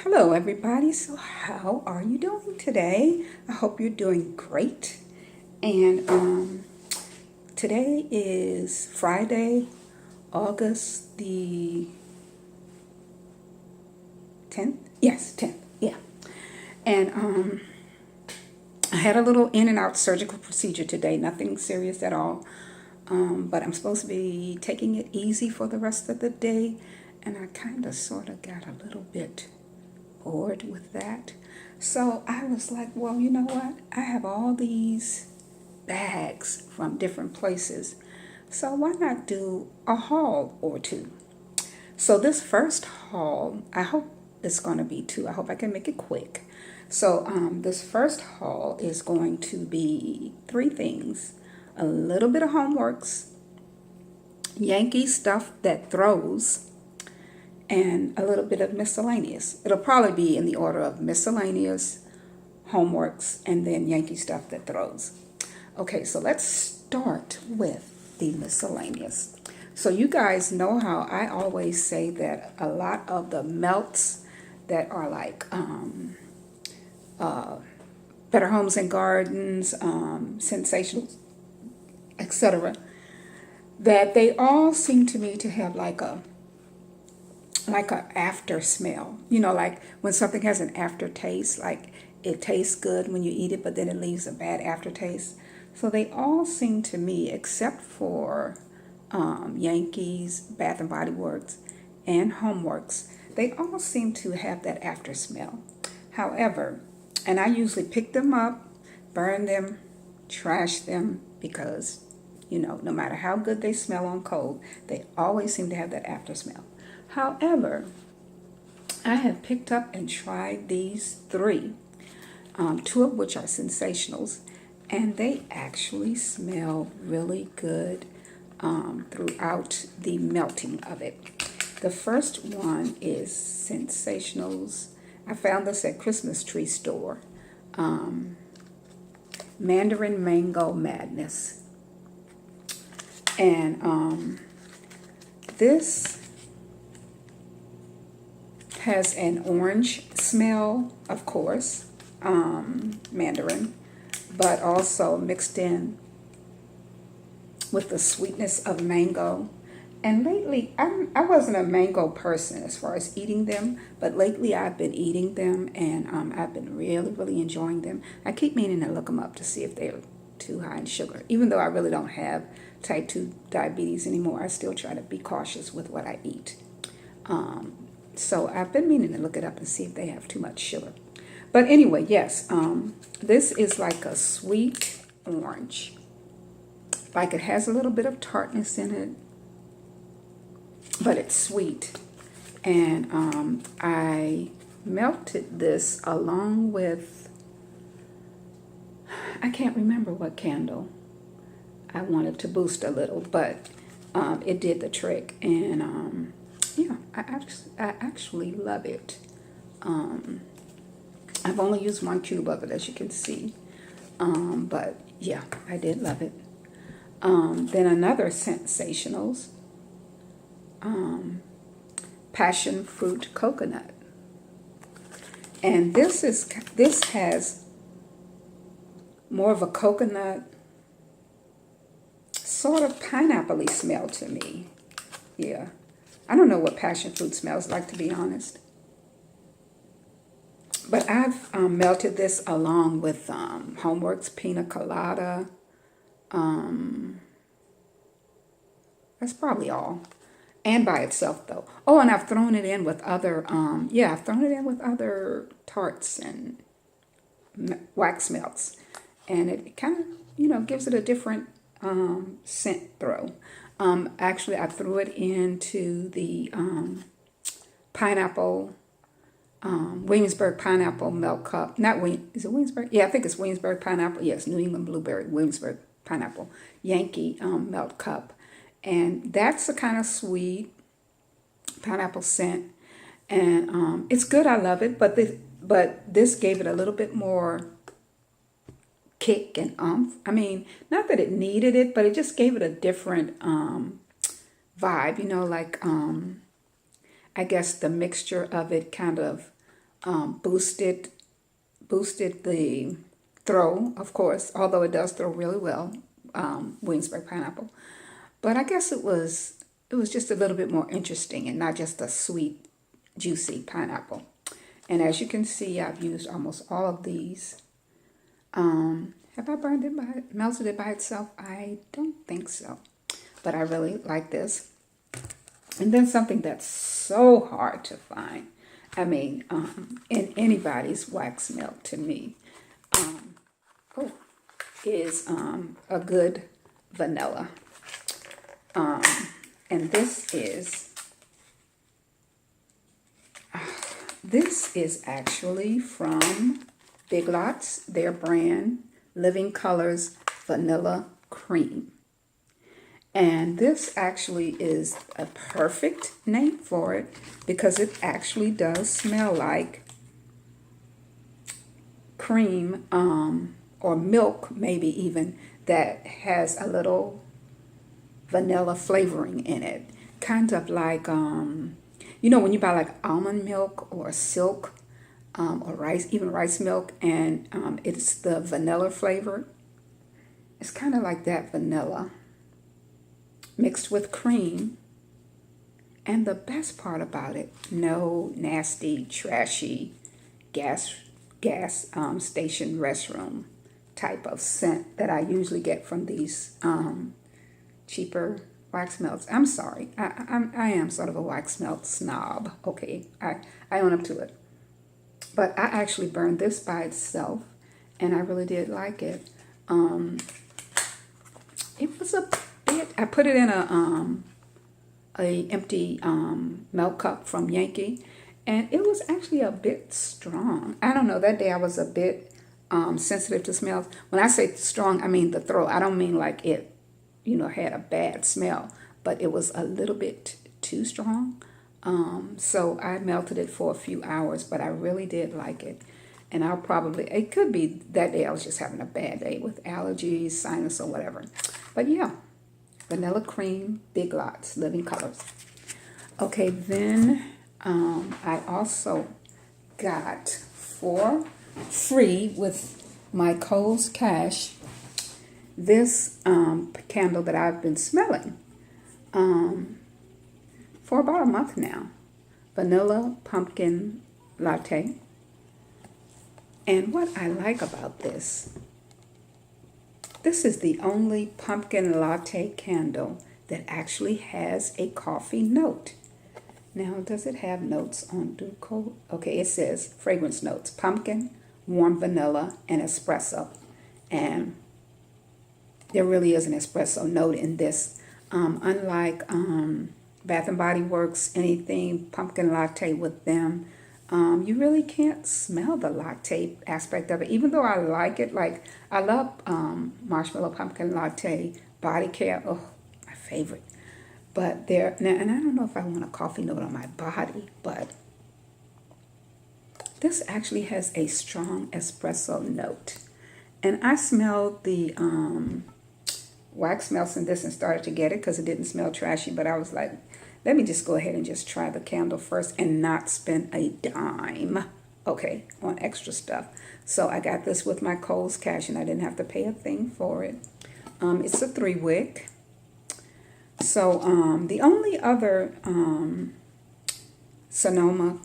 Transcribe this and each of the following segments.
Hello, everybody. So, how are you doing today? I hope you're doing great. And today is Friday, August the 10th. Yes, 10th. Yeah. And I had a little in and out surgical procedure today. Nothing serious at all. But I'm supposed to be taking it easy for the rest of the day. And I kind of sort of got a little bit bored with that. So I was like, well, you know what? I have all these bags from different places. So why not do a haul or two? So this first haul, I hope it's going to be two. I hope I can make it quick. So this first haul is going to be three things: a little bit of Homeworx, Yankee stuff that throws, and a little bit of miscellaneous. It'll probably be in the order of miscellaneous, Homeworx, and then Yankee stuff that throws. Okay, so let's start with the miscellaneous. So you guys know how I always say that a lot of the melts that are like Better Homes and Gardens, Sensationals, etc., that they all seem to me to have like a after smell. You know, like when something has an aftertaste, like it tastes good when you eat it, but then it leaves a bad aftertaste. So they all seem to me, except for Yankees, Bath and Body Works, and Homeworx, they all seem to have that after smell. However, and I usually pick them up, burn them, trash them, because no matter how good they smell on cold, they always seem to have that after smell. However, I have picked up and tried these three, two of which are sensationals, and they actually smell really good throughout the melting of it. The first one is Sensationals. I found this at Christmas Tree Store. Mandarin Mango Madness. And this has an orange smell, of course, mandarin, but also mixed in with the sweetness of mango. And lately, I wasn't a mango person as far as eating them, but lately I've been eating them, and I've been really, really enjoying them. I keep meaning to look them up to see if they're too high in sugar. Even though I really don't have type 2 diabetes anymore, I still try to be cautious with what I eat. So I've been meaning to look it up and see if they have too much sugar. But anyway, yes, this is like a sweet orange. Like it has a little bit of tartness in it, but it's sweet. And I melted this along with, I can't remember what candle I wanted to boost a little, but it did the trick. And yeah, I actually love it. I've only used one cube of it, as you can see. But yeah, I did love it. Then another Sensationals, Passion Fruit Coconut. And this has more of a coconut, sort of pineapple-y smell to me. Yeah. I don't know what passion fruit smells like, to be honest. But I've melted this along with Homeworx Pina Colada. That's probably all. And by itself, though. Oh, and I've thrown it in with other, I've thrown it in with other tarts and wax melts. And it kind of, gives it a different scent throw. Actually, I threw it into the pineapple, Williamsburg pineapple milk cup. Is it Williamsburg? Yeah, I think it's Williamsburg pineapple. Yes, New England blueberry, Williamsburg pineapple, Yankee milk cup. And that's a kind of sweet pineapple scent. And it's good, I love it. But this gave it a little bit more kick and umph. I mean, not that it needed it, but it just gave it a different vibe, like I guess the mixture of it kind of boosted the throw, of course, although it does throw really well, Williamsburg pineapple. But I guess it was just a little bit more interesting and not just a sweet, juicy pineapple. And as you can see, I've used almost all of these. Have I melted it by itself? I don't think so. But I really like this. And then something that's so hard to find, I mean, in anybody's wax melt to me, is a good vanilla. And this is actually from Big Lots, their brand, Living Colors Vanilla Cream. And this actually is a perfect name for it because it actually does smell like cream, or milk, maybe even, that has a little vanilla flavoring in it. Kind of like, when you buy like almond milk or silk, or rice, even rice milk, and it's the vanilla flavor. It's kind of like that vanilla mixed with cream. And the best part about it, no nasty, trashy gas station restroom type of scent that I usually get from these cheaper wax melts. I'm sorry, I am sort of a wax melt snob. Okay, I own up to it. But I actually burned this by itself, and I really did like it. It was a bit. I put it in a empty milk cup from Yankee, and it was actually a bit strong. I don't know. That day I was a bit sensitive to smells. When I say strong, I mean the throat. I don't mean like it, had a bad smell, but it was a little bit too strong. So I melted it for a few hours, but I really did like it. And it could be that day I was just having a bad day with allergies, sinus, or whatever. But yeah, vanilla cream, Big Lots, Living Colors. Okay, then I also got for free with my Kohl's Cash this candle that I've been smelling for about a month now. Vanilla pumpkin latte. And what I like about this is the only pumpkin latte candle that actually has a coffee note. Now, does it have notes on Duco? Okay, it says fragrance notes: pumpkin, warm vanilla, and espresso. And there really is an espresso note in this. Unlike Bath and Body Works, anything pumpkin latte with them, you really can't smell the latte aspect of it. Even though I like it, like I love marshmallow pumpkin latte body care. Oh, my favorite. But and I don't know if I want a coffee note on my body, but this actually has a strong espresso note. And I smelled the wax melts in this and started to get it because it didn't smell trashy, but I was like, let me just go ahead and just try the candle first and not spend a dime, okay, on extra stuff. So I got this with my Kohl's Cash, and I didn't have to pay a thing for it. It's a 3-wick. So the only other Sonoma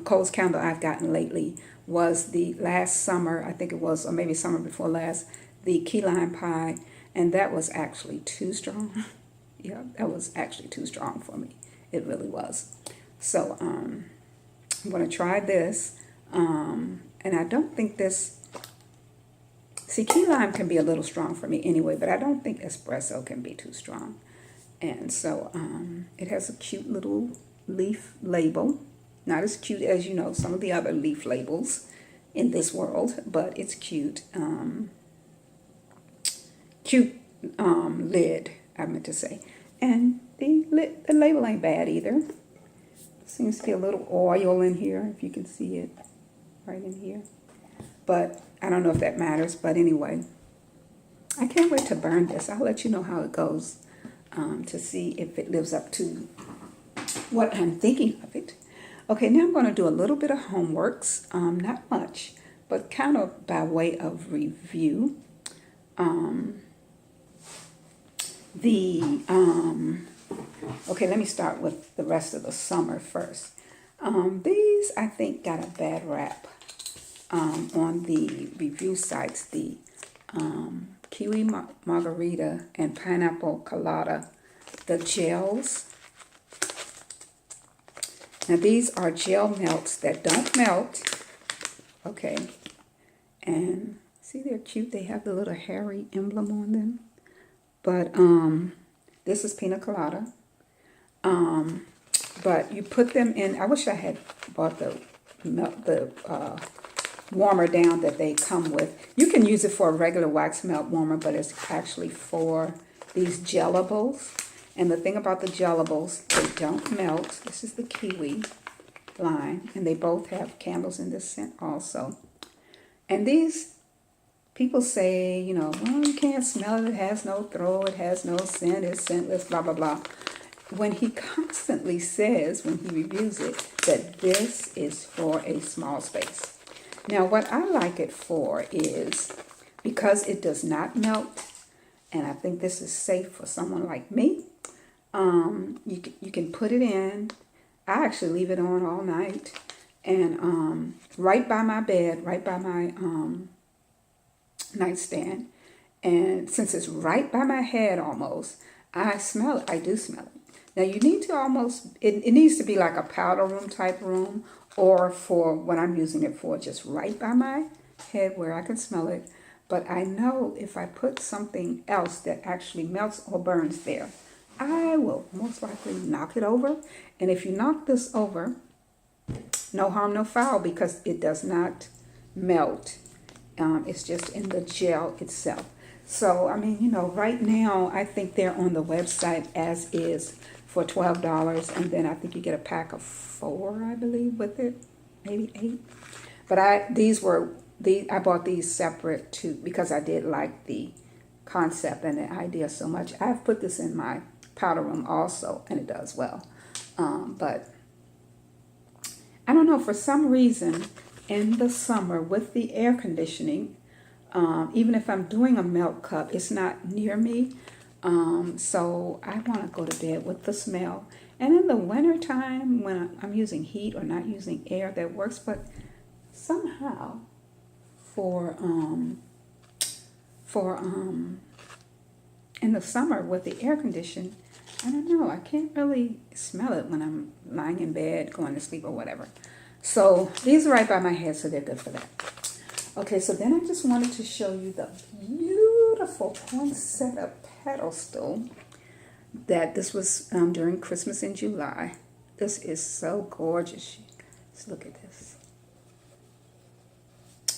Kohl's candle I've gotten lately was the last summer, I think it was, or maybe summer before last, the key lime pie, and that was actually too strong. Yeah, that was actually too strong for me. It really was. So I'm going to try this. And I don't think key lime can be a little strong for me anyway, but I don't think espresso can be too strong. And so it has a cute little leaf label. Not as cute as, some of the other leaf labels in this world, but it's cute. Cute lid, I meant to say. And the label ain't bad either. Seems to be a little oil in here, if you can see it right in here. But I don't know if that matters. But anyway, I can't wait to burn this. I'll let you know how it goes to see if it lives up to what I'm thinking of it. Okay, now I'm going to do a little bit of homeworks, not much, but kind of by way of review. Um, the Okay, let me start with the rest of the summer first. These I think got a bad rap on the review sites. The kiwi margarita and pineapple colada, the gels. Now these are gel melts that don't melt. Okay, and see they're cute. They have the little hairy emblem on them. But this is pina colada. But you put them in. I wish I had bought the warmer down that they come with. You can use it for a regular wax melt warmer, but it's actually for these gelables. And the thing about the gelables, they don't melt. This is the kiwi line, and they both have candles in this scent also. And these people say, you know, well, you can't smell it. It has no throw. It has no scent. It's scentless, blah, blah, blah. When he constantly says, when he reviews it, that this is for a small space. Now, what I like it for is because it does not melt, and I think this is safe for someone like me. You can put it in. I actually leave it on all night, and right by my bed, right by my nightstand. And since it's right by my head almost, I smell it. I do smell it. Now you need to almost, it needs to be like a powder room type room, or for what I'm using it for, just right by my head where I can smell it. But I know if I put something else that actually melts or burns there, I will most likely knock it over. And if you knock this over, no harm, no foul, because it does not melt. It's just in the gel itself. So, I mean, you know, right now, I think they're on the website as is for $12. And then I think you get a pack of 4, I believe, with it. Maybe 8. But I bought these separate too, because I did like the concept and the idea so much. I've put this in my powder room also, and it does well. But I don't know, for some reason, in the summer with the air conditioning, even if I'm doing a melt cup, it's not near me. So I want to go to bed with the smell. And in the wintertime, when I'm using heat or not using air, that works. But somehow, for in the summer with the air condition, I don't know. I can't really smell it when I'm lying in bed, going to sleep or whatever. So these are right by my head, so they're good for that. Okay, so then I just wanted to show you the beautiful poinsettia pedestal that this was during Christmas in July. This is so gorgeous. Let's look at this.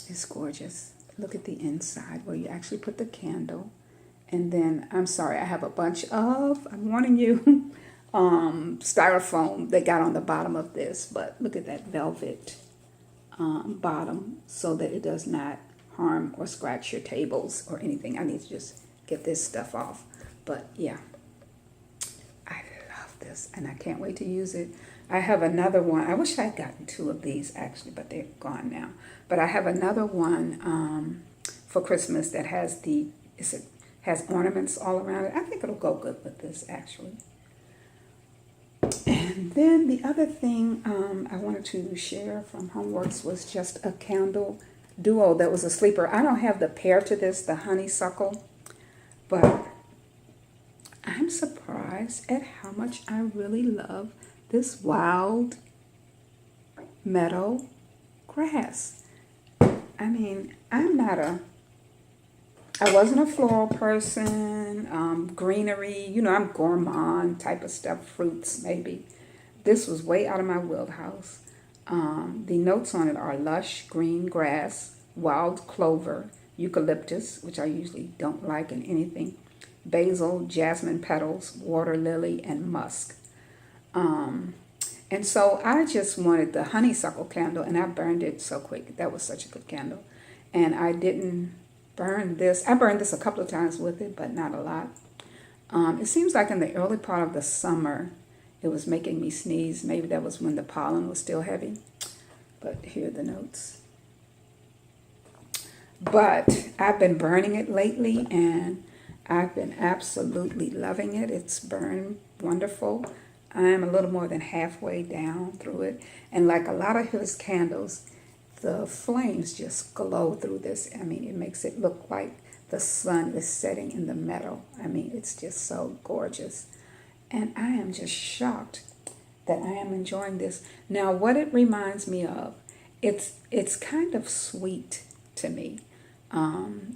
It's gorgeous. Look at the inside where you actually put the candle. And then, I'm sorry, I have a bunch of, I'm warning you, styrofoam that got on the bottom of this. But look at that velvet bottom so that it does not harm or scratch your tables or anything. I need to just get this stuff off. But yeah, I love this and I can't wait to use it. I have another one. I wish I had gotten 2 of these actually, but they're gone now. But I have another one for Christmas that has has ornaments all around it. I think it'll go good with this actually. And then the other thing I wanted to share from Homeworx was just a candle duo that was a sleeper. I don't have the pair to this, the honeysuckle, but I'm surprised at how much I really love this wild meadow grass. I mean, I wasn't a floral person, greenery, you know, I'm gourmand type of stuff, fruits maybe. This was way out of my wheelhouse. The notes on it are lush green grass, wild clover, eucalyptus, which I usually don't like in anything, basil, jasmine petals, water lily, and musk. And so I just wanted the honeysuckle candle, and I burned it so quick. That was such a good candle. And I didn't burn this. I burned this a couple of times with it, but not a lot. It seems like in the early part of the summer, it was making me sneeze. Maybe that was when the pollen was still heavy. But here are the notes. But I've been burning it lately, and I've been absolutely loving it. It's burned wonderful. I'm a little more than halfway down through it. And like a lot of his candles, the flames just glow through this. I mean, it makes it look like the sun is setting in the metal. I mean, it's just so gorgeous. And I am just shocked that I am enjoying this. Now, what it reminds me of, it's kind of sweet to me.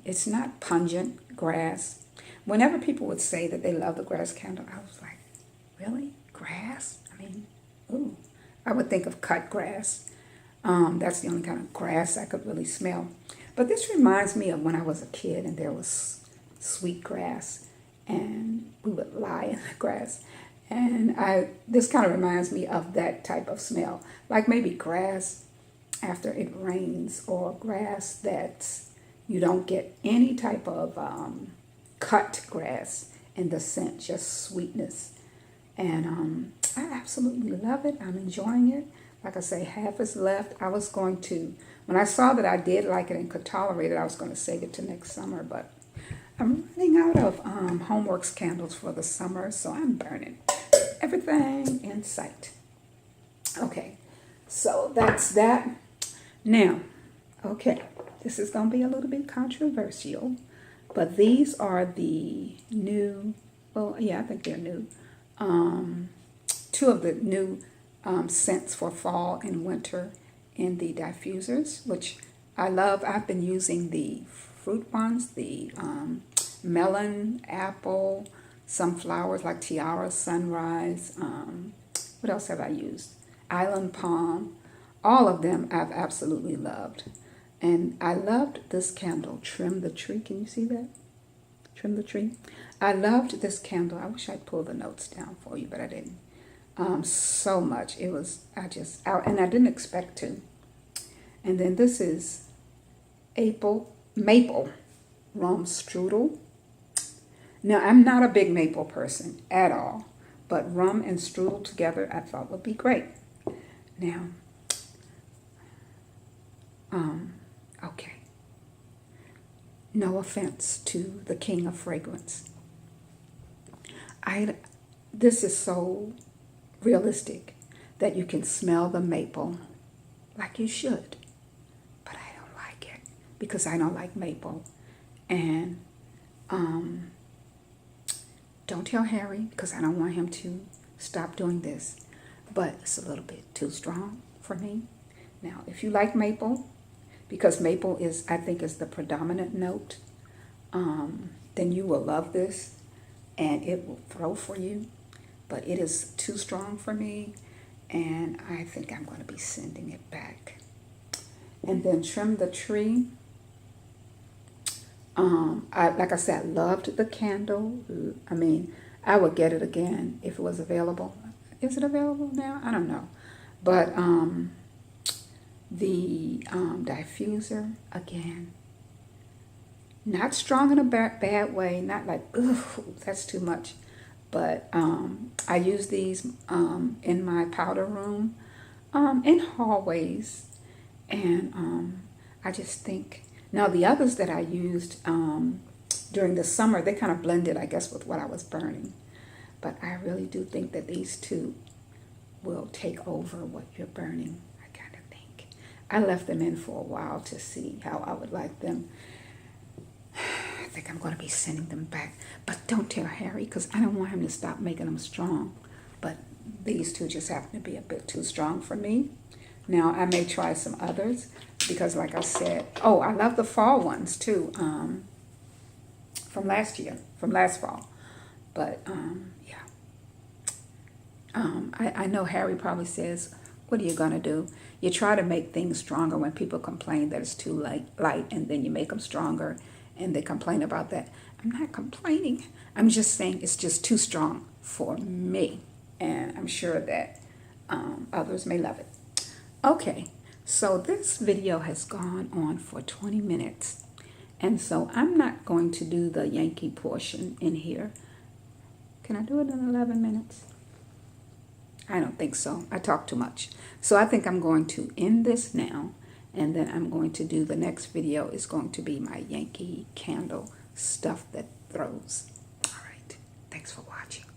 It's not pungent grass. Whenever people would say that they love the grass candle, I was like, really? Grass? I mean, ooh. I would think of cut grass. That's the only kind of grass I could really smell. But this reminds me of when I was a kid and there was sweet grass and we would lie in the grass. And this kind of reminds me of that type of smell. Like maybe grass after it rains, or grass that you don't get any type of cut grass in the scent, just sweetness. And I absolutely love it. I'm enjoying it. Like I say, half is left. I was going to, when I saw that I did like it and could tolerate it, I was going to save it to next summer. But I'm running out of Homeworx candles for the summer, so I'm burning everything in sight. Okay, so that's that. Now, okay, this is going to be a little bit controversial, but these are the new, well, yeah, I think they're new. Two of the new scents for fall and winter in the diffusers, which I love. I've been using the fruit ones, the melon, apple, some flowers like tiara, sunrise. What else have I used? Island palm. All of them I've absolutely loved. And I loved this candle, Trim the Tree. Can you see that? Trim the Tree. I loved this candle. I wish I'd pulled the notes down for you, but I didn't. So much. It was, and I didn't expect to. And then this is maple rum strudel. Now, I'm not a big maple person at all, but rum and strudel together I thought would be great. Now, okay. No offense to the king of fragrance. This is so realistic that you can smell the maple like you should, but I don't like it because I don't like maple. And don't tell Harry because I don't want him to stop doing this, but it's a little bit too strong for me. Now, if you like maple, because maple is, I think, is the predominant note, then you will love this and it will throw for you. But it is too strong for me, and I think I'm going to be sending it back. And then Trim the Tree. Like I said, I loved the candle. I mean, I would get it again if it was available. Is it available now? I don't know. But the diffuser, again, not strong in a bad way, not like, ooh, that's too much. But I use these in my powder room, in hallways, and I just think, now the others that I used during the summer, they kind of blended, I guess, with what I was burning. But I really do think that these two will take over what you're burning, I kind of think. I left them in for a while to see how I would like them. I think I'm going to be sending them back. But don't tell Harry because I don't want him to stop making them strong. But these two just happen to be a bit too strong for me. Now, I may try some others because, like I said, oh, I love the fall ones too, from last fall. But, yeah. I know Harry probably says, what are you going to do? You try to make things stronger when people complain that it's too light, and then you make them stronger, and they complain about that. I'm not complaining. I'm just saying it's just too strong for me, and I'm sure that others may love it. Okay, so this video has gone on for 20 minutes, and so I'm not going to do the Yankee portion in here. Can I do it in 11 minutes? I don't think so. I talk too much. So I think I'm going to end this now, and then I'm going to do the next video is going to be my Yankee Candle stuff that throws. All right. Thanks for watching.